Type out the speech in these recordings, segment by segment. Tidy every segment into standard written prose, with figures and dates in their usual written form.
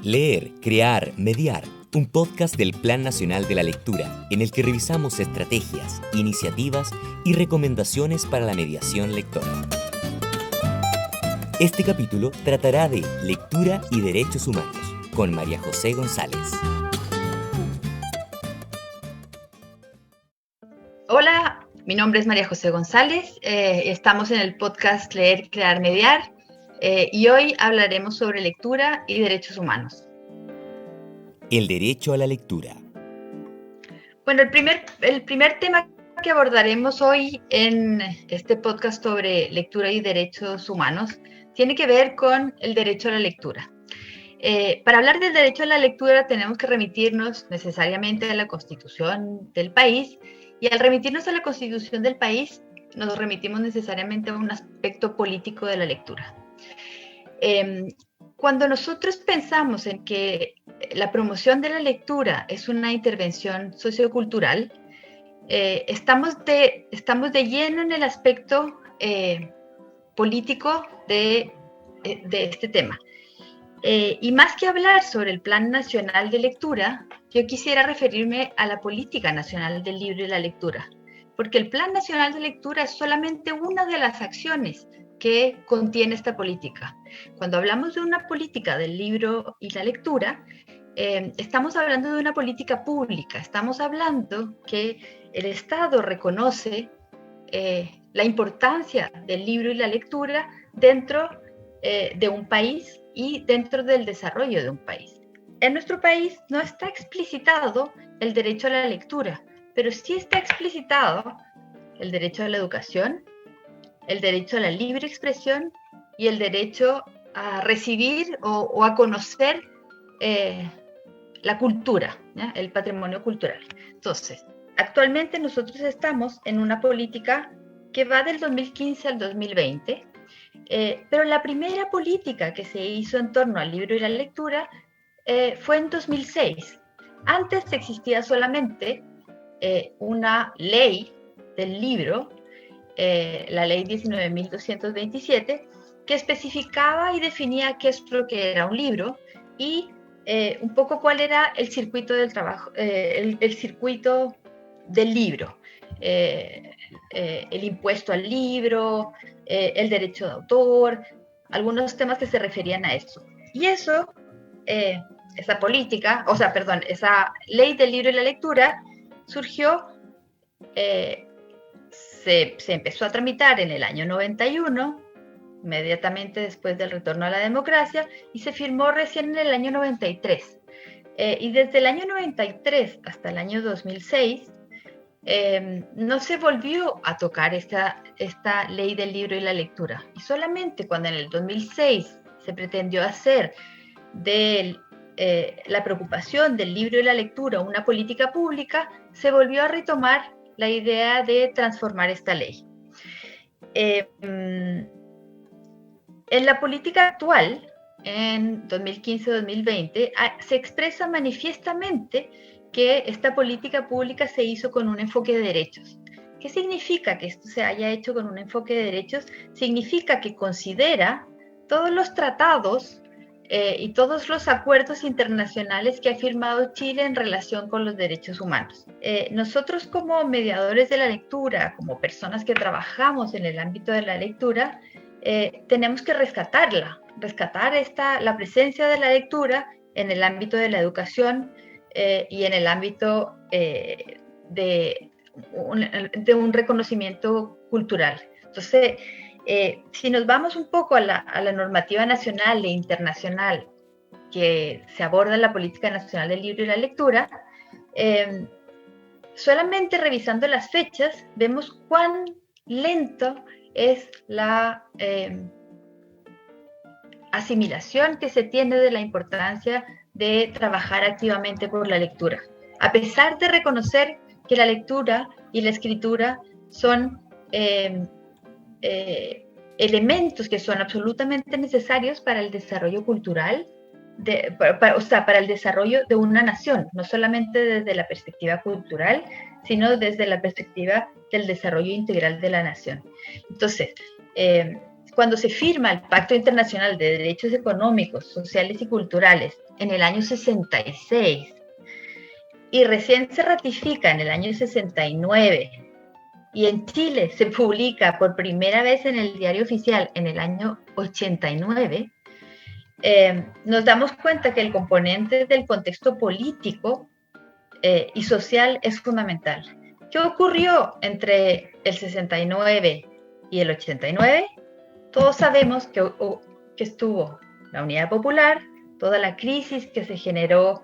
Leer, crear, mediar. Un podcast del Plan Nacional de la Lectura, en el que revisamos estrategias, iniciativas y recomendaciones para la mediación lectora. Este capítulo tratará de lectura y derechos humanos, con María José González. Hola, mi nombre es María José González. Estamos en el podcast Leer, Crear, Mediar y hoy hablaremos sobre lectura y derechos humanos. El derecho a la lectura. Bueno, el primer tema que abordaremos hoy en este podcast sobre lectura y derechos humanos tiene que ver con el derecho a la lectura. Para hablar del derecho a la lectura tenemos que remitirnos necesariamente a la Constitución del país, y al remitirnos a la Constitución del país nos remitimos necesariamente a un aspecto político de la lectura. Cuando nosotros pensamos en que la promoción de la lectura es una intervención sociocultural, estamos de lleno en el aspecto político de este tema. Y más que hablar sobre el Plan Nacional de Lectura, yo quisiera referirme a la Política Nacional del Libro y la Lectura, porque el Plan Nacional de Lectura es solamente una de las acciones que contiene esta política. Cuando hablamos de una política del libro y la lectura, estamos hablando de una política pública, estamos hablando que el Estado reconoce la importancia del libro y la lectura dentro de un país y dentro del desarrollo de un país. En nuestro país no está explicitado el derecho a la lectura, pero sí está explicitado el derecho a la educación, el derecho a la libre expresión y el derecho a recibir o a conocer la cultura, ¿ya? El patrimonio cultural. Entonces, actualmente nosotros estamos en una política que va del 2015 al 2020, pero la primera política que se hizo en torno al libro y la lectura fue en 2006. Antes existía solamente una ley del libro, la ley 19.227, que especificaba y definía qué es lo que era un libro y un poco cuál era el circuito del trabajo, el circuito del libro, el impuesto al libro, el derecho de autor, algunos temas que se referían a eso. Y eso, esa política, esa ley del libro y la lectura surgió, se empezó a tramitar en el año 91, inmediatamente después del retorno a la democracia, y se firmó recién en el año 93. Y desde el año 93 hasta el año 2006, no se volvió a tocar esta ley del libro y la lectura. Y solamente cuando en el 2006 se pretendió hacer de la preocupación del libro y la lectura una política pública, se volvió a retomar la idea de transformar esta ley. En la política actual, en 2015-2020, se expresa manifiestamente que esta política pública se hizo con un enfoque de derechos. ¿Qué significa que esto se haya hecho con un enfoque de derechos? Significa que considera todos los tratados y todos los acuerdos internacionales que ha firmado Chile en relación con los derechos humanos. Nosotros como mediadores de la lectura, como personas que trabajamos en el ámbito de la lectura, tenemos que rescatar la presencia de la lectura en el ámbito de la educación y en el ámbito de un reconocimiento cultural. Entonces, si nos vamos un poco a la normativa nacional e internacional que se aborda en la Política Nacional del Libro y la Lectura, solamente revisando las fechas vemos cuán lento es la asimilación que se tiene de la importancia de trabajar activamente por la lectura. A pesar de reconocer que la lectura y la escritura son elementos que son absolutamente necesarios para el desarrollo cultural, para el desarrollo de una nación, no solamente desde la perspectiva cultural, sino desde la perspectiva del desarrollo integral de la nación. Entonces, cuando se firma el Pacto Internacional de Derechos Económicos, Sociales y Culturales en el año 66 y recién se ratifica en el año 69 y en Chile se publica por primera vez en el Diario Oficial en el año 89, nos damos cuenta que el componente del contexto político y social es fundamental. ¿Qué ocurrió entre el 69 y el 89? Todos sabemos que estuvo la Unidad Popular, toda la crisis que se generó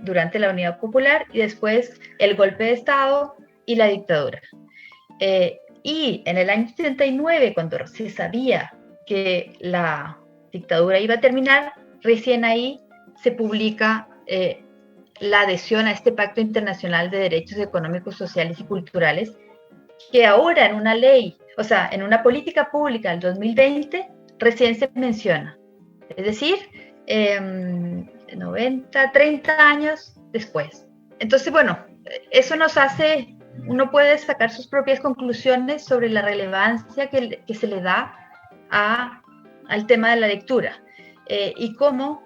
durante la Unidad Popular y después el golpe de Estado y la dictadura. Y en el año 79, cuando se sabía que la dictadura iba a terminar, recién ahí se publica la adhesión a este Pacto Internacional de Derechos Económicos, Sociales y Culturales, que ahora en una ley, o sea, en una política pública del 2020, recién se menciona. Es decir, 30 años después. Entonces, bueno, eso nos hace, uno puede sacar sus propias conclusiones sobre la relevancia que se le da al tema de la lectura y cómo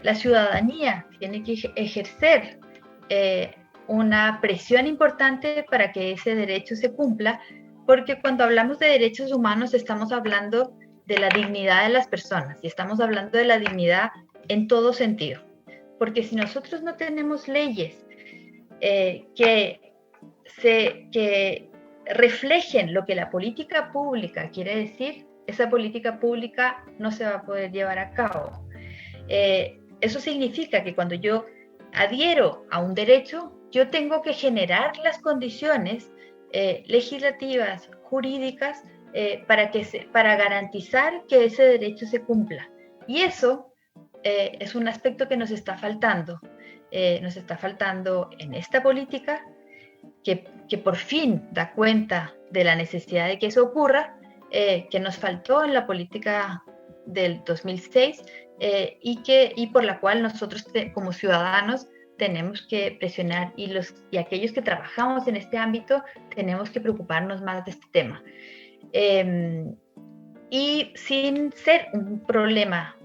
la ciudadanía tiene que ejercer una presión importante para que ese derecho se cumpla, porque cuando hablamos de derechos humanos estamos hablando de la dignidad de las personas y estamos hablando de la dignidad en todo sentido. Porque si nosotros no tenemos leyes que reflejen lo que la política pública quiere decir, esa política pública no se va a poder llevar a cabo. Eso significa que cuando yo adhiero a un derecho, yo tengo que generar las condiciones legislativas, jurídicas, para garantizar que ese derecho se cumpla. Y eso es un aspecto que nos está faltando. Nos está faltando en esta política, que por fin da cuenta de la necesidad de que eso ocurra, que nos faltó en la política del 2006 y por la cual nosotros como ciudadanos tenemos que presionar y aquellos que trabajamos en este ámbito tenemos que preocuparnos más de este tema. Y sin ser un problema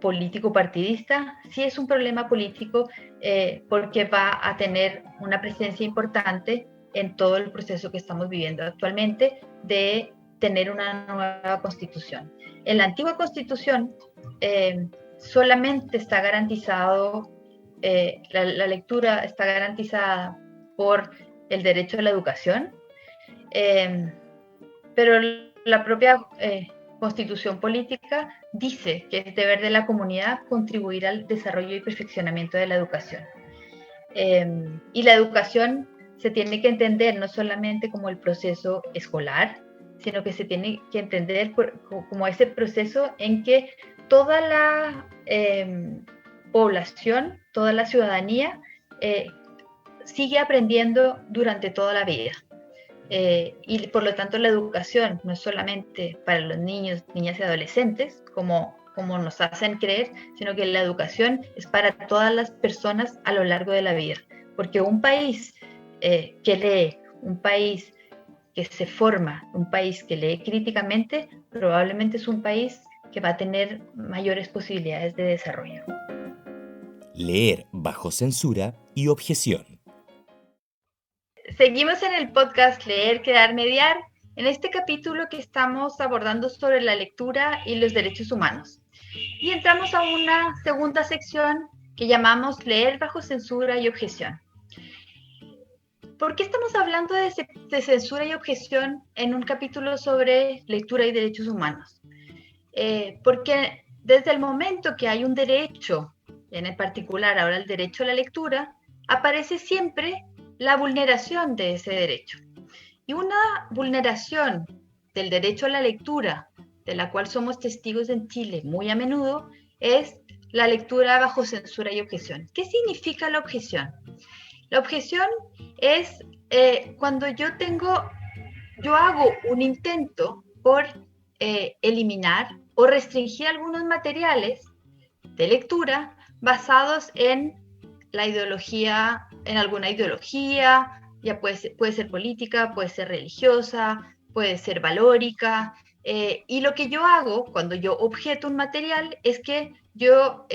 político partidista, sí es un problema político porque va a tener una presencia importante en todo el proceso que estamos viviendo actualmente de tener una nueva constitución. En la antigua constitución solamente está garantizado, la lectura está garantizada por el derecho a la educación, pero la propia constitución política dice que es deber de la comunidad contribuir al desarrollo y perfeccionamiento de la educación. Y la educación se tiene que entender no solamente como el proceso escolar, sino que se tiene que entender como ese proceso en que toda la población, toda la ciudadanía sigue aprendiendo durante toda la vida. Y por lo tanto la educación no es solamente para los niños, niñas y adolescentes, como nos hacen creer, sino que la educación es para todas las personas a lo largo de la vida. Porque un país que lee, un país que se forma, un país que lee críticamente, probablemente es un país que va a tener mayores posibilidades de desarrollo. Leer bajo censura y objeción. Seguimos en el podcast Leer, Crear, Mediar, en este capítulo que estamos abordando sobre la lectura y los derechos humanos. Y entramos a una segunda sección que llamamos Leer bajo censura y objeción. ¿Por qué estamos hablando de censura y objeción en un capítulo sobre lectura y derechos humanos? Porque desde el momento que hay un derecho, en particular ahora el derecho a la lectura, aparece siempre la vulneración de ese derecho. Y una vulneración del derecho a la lectura, de la cual somos testigos en Chile muy a menudo, es la lectura bajo censura y objeción. ¿Qué significa la objeción? La objeción es cuando yo hago un intento por eliminar o restringir algunos materiales de lectura basados en la ideología, en alguna ideología, ya puede ser política, puede ser religiosa, puede ser valórica, Y lo que yo hago cuando yo objeto un material es que yo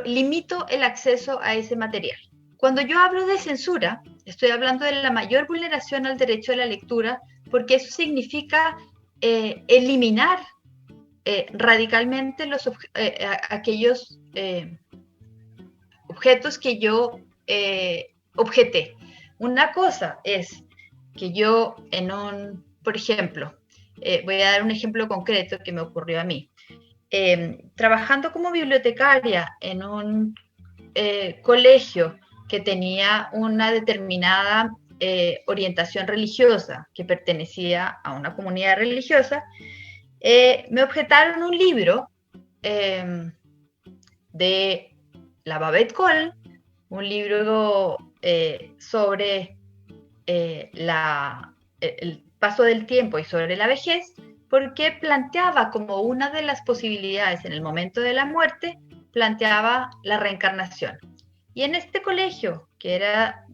limito el acceso a ese material. Cuando yo hablo de censura, estoy hablando de la mayor vulneración al derecho a la lectura, porque eso significa eliminar radicalmente aquellos objetos que yo objeté. Una cosa es que yo por ejemplo, voy a dar un ejemplo concreto que me ocurrió a mí. Trabajando como bibliotecaria en un colegio que tenía una determinada orientación religiosa, que pertenecía a una comunidad religiosa, me objetaron un libro de la Babette Cole, un libro sobre el paso del tiempo y sobre la vejez, porque planteaba como una de las posibilidades en el momento de la muerte, planteaba la reencarnación. Y en este colegio, que era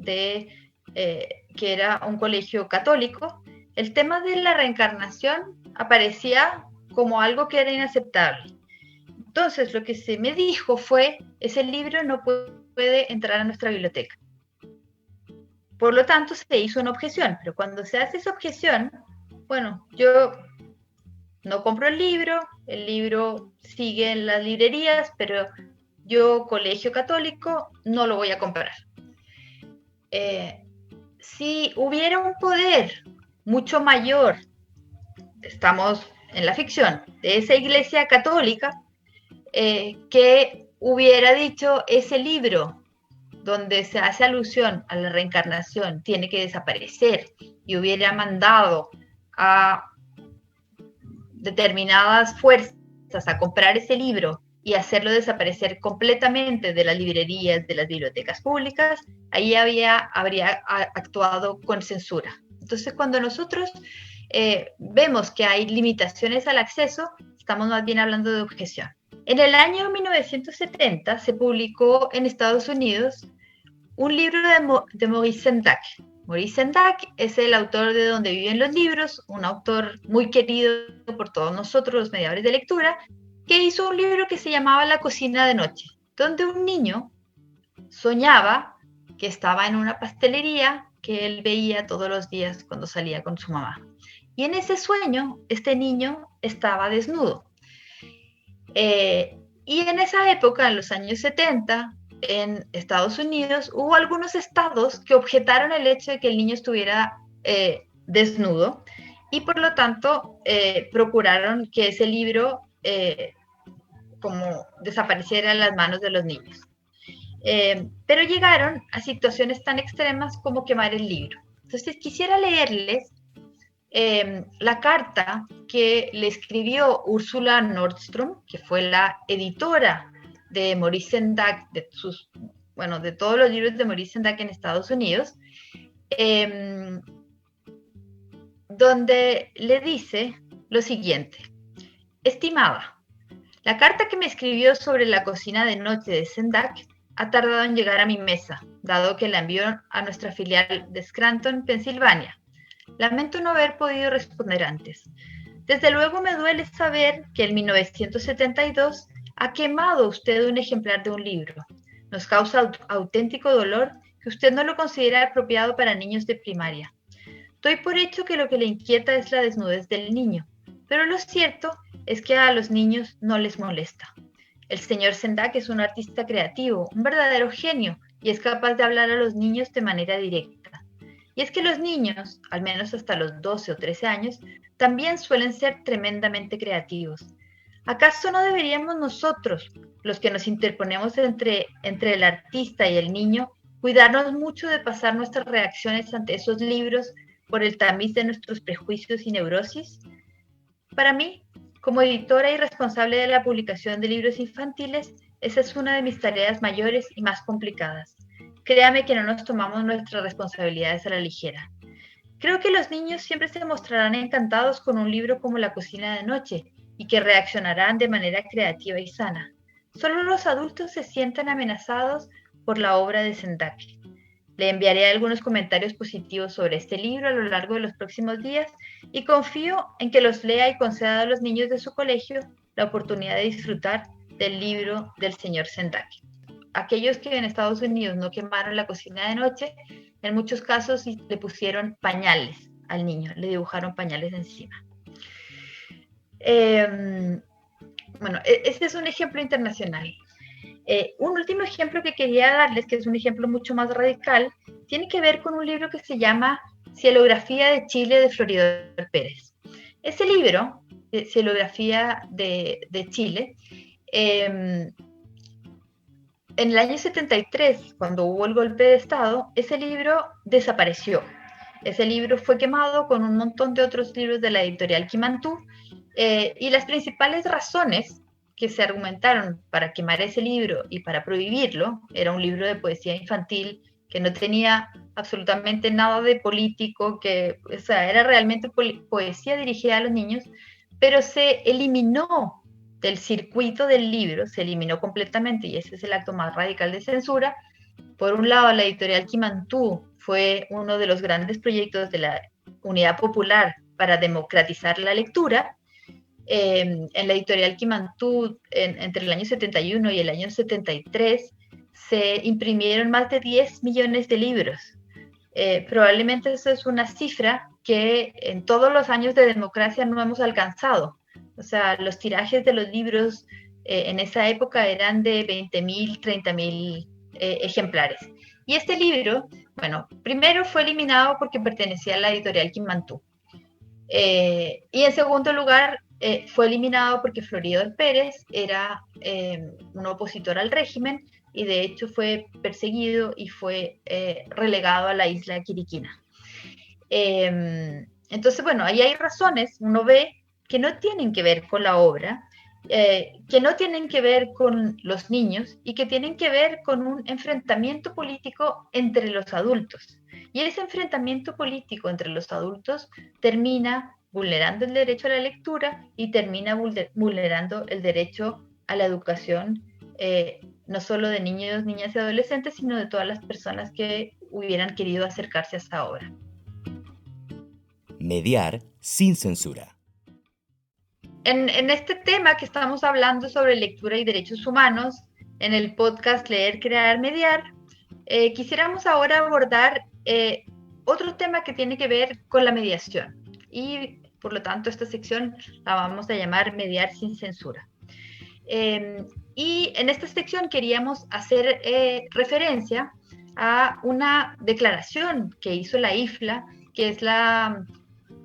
un colegio católico, el tema de la reencarnación aparecía como algo que era inaceptable. Entonces, lo que se me dijo fue, ese libro no puede entrar a nuestra biblioteca. Por lo tanto, se hizo una objeción, pero cuando se hace esa objeción, bueno, yo no compro el libro sigue en las librerías, pero yo, colegio católico, no lo voy a comprar. Si hubiera un poder mucho mayor, estamos en la ficción, de esa iglesia católica, que hubiera dicho ese libro donde se hace alusión a la reencarnación tiene que desaparecer y hubiera mandado a determinadas fuerzas a comprar ese libro y hacerlo desaparecer completamente de las librerías, de las bibliotecas públicas, ahí habría actuado con censura. Entonces, cuando nosotros vemos que hay limitaciones al acceso, estamos más bien hablando de objeción. En el año 1970 se publicó en Estados Unidos un libro de Maurice Sendak. Maurice Sendak es el autor de Donde viven los libros, un autor muy querido por todos nosotros, los mediadores de lectura, que hizo un libro que se llamaba La cocina de noche, donde un niño soñaba que estaba en una pastelería que él veía todos los días cuando salía con su mamá. Y en ese sueño, este niño estaba desnudo. Y en esa época, en los años 70, en Estados Unidos, hubo algunos estados que objetaron el hecho de que el niño estuviera desnudo y por lo tanto procuraron que ese libro como desapareciera en las manos de los niños. Pero llegaron a situaciones tan extremas como quemar el libro. Entonces quisiera leerles la carta que le escribió Úrsula Nordström, que fue la editora de Maurice Sendak, de todos los libros de Maurice Sendak en Estados Unidos, donde le dice lo siguiente: estimada, la carta que me escribió sobre la cocina de noche de Sendak ha tardado en llegar a mi mesa, dado que la envió a nuestra filial de Scranton, Pensilvania. Lamento no haber podido responder antes. Desde luego me duele saber que en 1972 ha quemado usted un ejemplar de un libro. Nos causa auténtico dolor que usted no lo considere apropiado para niños de primaria. Doy por hecho que lo que le inquieta es la desnudez del niño, pero lo cierto es que a los niños no les molesta. El señor Sendak es un artista creativo, un verdadero genio, y es capaz de hablar a los niños de manera directa. Y es que los niños, al menos hasta los 12 o 13 años, también suelen ser tremendamente creativos. ¿Acaso no deberíamos nosotros, los que nos interponemos entre el artista y el niño, cuidarnos mucho de pasar nuestras reacciones ante esos libros por el tamiz de nuestros prejuicios y neurosis? Para mí, como editora y responsable de la publicación de libros infantiles, esa es una de mis tareas mayores y más complicadas. Créame que no nos tomamos nuestras responsabilidades a la ligera. Creo que los niños siempre se mostrarán encantados con un libro como La cocina de noche y que reaccionarán de manera creativa y sana. Solo los adultos se sienten amenazados por la obra de Sendak. Le enviaré algunos comentarios positivos sobre este libro a lo largo de los próximos días y confío en que los lea y conceda a los niños de su colegio la oportunidad de disfrutar del libro del señor Sendaki. Aquellos que en Estados Unidos no quemaron la cocina de noche, en muchos casos le pusieron pañales al niño, le dibujaron pañales encima. Bueno, este es un ejemplo internacional. Un último ejemplo que quería darles, que es un ejemplo mucho más radical, tiene que ver con un libro que se llama Cielografía de Chile de Floridor Pérez. Ese libro, Cielografía de Chile, en el año 73, cuando hubo el golpe de Estado, ese libro desapareció. Ese libro fue quemado con un montón de otros libros de la editorial Quimantú, y las principales razones que se argumentaron para quemar ese libro y para prohibirlo, era un libro de poesía infantil que no tenía absolutamente nada de político, que, o sea, era realmente poesía dirigida a los niños, pero se eliminó del circuito del libro, se eliminó completamente, y ese es el acto más radical de censura. Por un lado, la editorial Quimantú fue uno de los grandes proyectos de la Unidad Popular para democratizar la lectura. En la editorial Quimantú, entre el año 71 y el año 73, se imprimieron más de 10 millones de libros. Probablemente eso es una cifra que en todos los años de democracia no hemos alcanzado. O sea, los tirajes de los libros en esa época eran de 20.000, 30.000 ejemplares. Y este libro, bueno, primero fue eliminado porque pertenecía a la editorial Quimantú. Y en segundo lugar, fue eliminado porque Floridor Pérez era un opositor al régimen y de hecho fue perseguido y fue relegado a la isla Quiriquina. Entonces, bueno, ahí hay razones, uno ve que no tienen que ver con la obra, que no tienen que ver con los niños y que tienen que ver con un enfrentamiento político entre los adultos. Y ese enfrentamiento político entre los adultos termina vulnerando el derecho a la lectura y termina vulnerando el derecho a la educación, no solo de niños, niñas y adolescentes, sino de todas las personas que hubieran querido acercarse a esta obra. Mediar sin censura. En este tema que estamos hablando sobre lectura y derechos humanos, en el podcast Leer, Crear, Mediar, quisiéramos ahora abordar otro tema que tiene que ver con la mediación. Y por lo tanto esta sección la vamos a llamar Mediar sin censura. Y en esta sección queríamos hacer referencia a una declaración que hizo la IFLA, que es la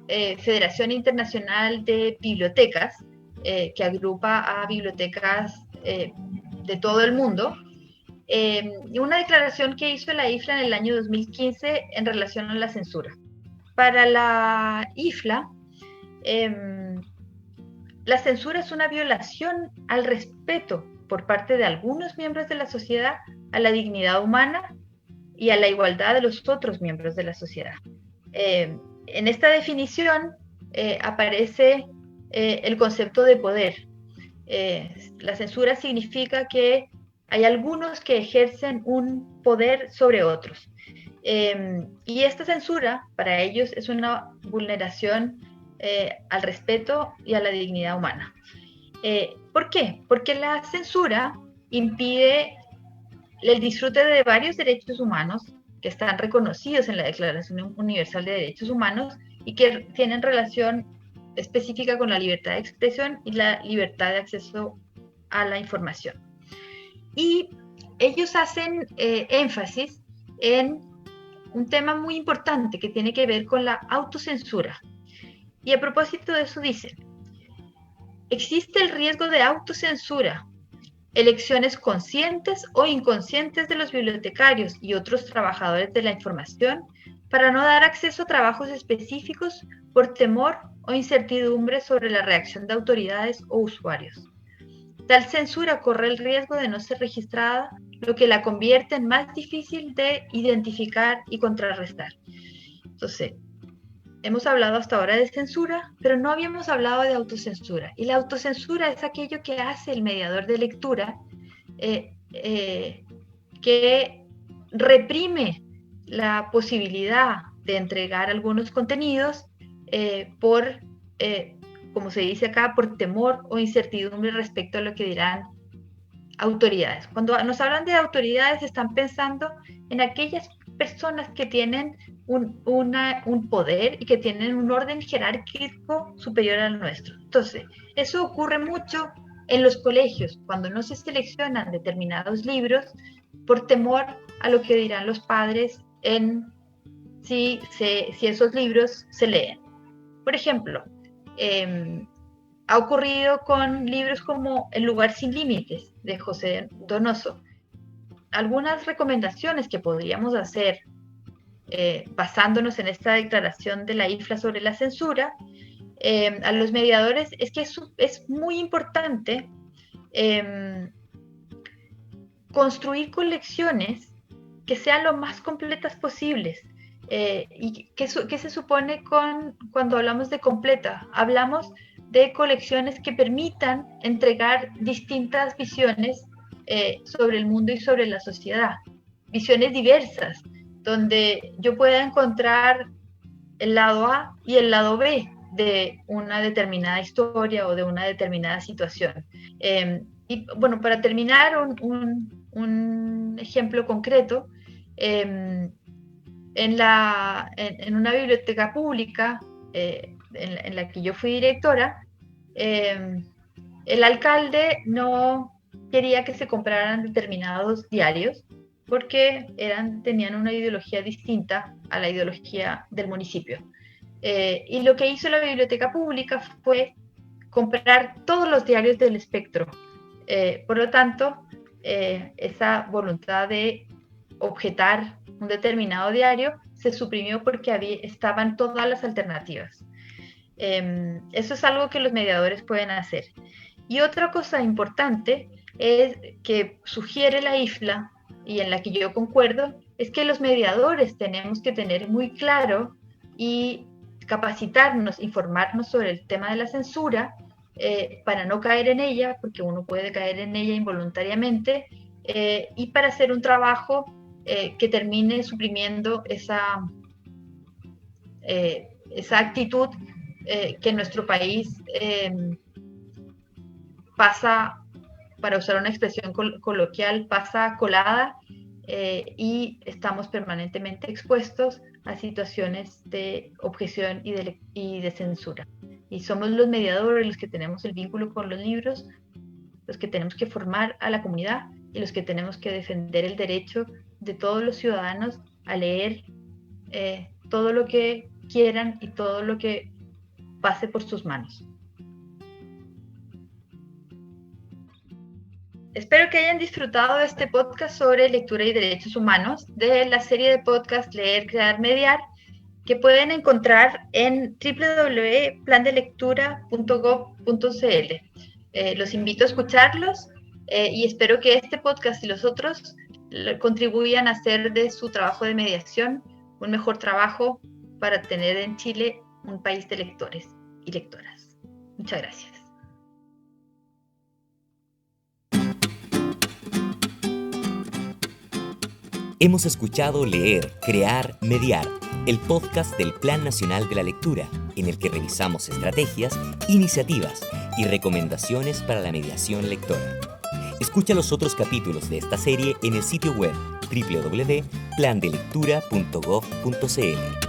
Federación Internacional de Bibliotecas, que agrupa a bibliotecas de todo el mundo, y una declaración que hizo la IFLA en el año 2015 en relación a la censura. Para la IFLA, la censura es una violación al respeto por parte de algunos miembros de la sociedad a la dignidad humana y a la igualdad de los otros miembros de la sociedad. En esta definición aparece el concepto de poder. La censura significa que hay algunos que ejercen un poder sobre otros. Y esta censura para ellos es una vulneración al respeto y a la dignidad humana. ¿Por qué? Porque la censura impide el disfrute de varios derechos humanos que están reconocidos en la Declaración Universal de Derechos Humanos y que tienen relación específica con la libertad de expresión y la libertad de acceso a la información. Y ellos hacen énfasis en un tema muy importante que tiene que ver con la autocensura. Y a propósito de eso dicen, existe el riesgo de autocensura, elecciones conscientes o inconscientes de los bibliotecarios y otros trabajadores de la información para no dar acceso a trabajos específicos por temor o incertidumbre sobre la reacción de autoridades o usuarios. Tal censura corre el riesgo de no ser registrada, lo que la convierte en más difícil de identificar y contrarrestar. Entonces, hemos hablado hasta ahora de censura, pero no habíamos hablado de autocensura. Y la autocensura es aquello que hace el mediador de lectura, que reprime la posibilidad de entregar algunos contenidos como se dice acá, por temor o incertidumbre respecto a lo que dirán autoridades. Cuando nos hablan de autoridades, están pensando en aquellas personas que tienen un poder y que tienen un orden jerárquico superior al nuestro. Entonces, eso ocurre mucho en los colegios, cuando no se seleccionan determinados libros por temor a lo que dirán los padres si esos libros se leen. Por ejemplo, ha ocurrido con libros como El lugar sin límites, de José Donoso. Algunas recomendaciones que podríamos hacer basándonos en esta declaración de la IFLA sobre la censura a los mediadores es que es muy importante construir colecciones que sean lo más completas posibles. ¿Y qué se supone cuando hablamos de completa? Hablamos de colecciones que permitan entregar distintas visiones sobre el mundo y sobre la sociedad, visiones diversas, donde yo pueda encontrar el lado A y el lado B de una determinada historia o de una determinada situación. Y bueno, para terminar, un ejemplo concreto, en una biblioteca pública en la que yo fui directora, el alcalde no quería que se compraran determinados diarios porque tenían una ideología distinta a la ideología del municipio. Y lo que hizo la biblioteca pública fue comprar todos los diarios del espectro. Por lo tanto, esa voluntad de objetar un determinado diario se suprimió porque estaban todas las alternativas. Eso es algo que los mediadores pueden hacer. Y otra cosa importante es que sugiere la IFLA, y en la que yo concuerdo, es que los mediadores tenemos que tener muy claro y capacitarnos, informarnos sobre el tema de la censura para no caer en ella, porque uno puede caer en ella involuntariamente, y para hacer un trabajo que termine suprimiendo esa actitud que en nuestro país pasa, para usar una expresión coloquial, pasa colada y estamos permanentemente expuestos a situaciones de objeción y de censura. Y somos los mediadores los que tenemos el vínculo con los libros, los que tenemos que formar a la comunidad y los que tenemos que defender el derecho de todos los ciudadanos a leer todo lo que quieran y todo lo que pase por sus manos. Espero que hayan disfrutado de este podcast sobre lectura y derechos humanos de la serie de podcast Leer, Crear, Mediar, que pueden encontrar en www.plandelectura.gov.cl. Los invito a escucharlos y espero que este podcast y los otros contribuyan a hacer de su trabajo de mediación un mejor trabajo para tener en Chile un país de lectores y lectoras. Muchas gracias. Hemos escuchado Leer, Crear, Mediar, el podcast del Plan Nacional de la Lectura, en el que revisamos estrategias, iniciativas y recomendaciones para la mediación lectora. Escucha los otros capítulos de esta serie en el sitio web www.plandelectura.gov.cl.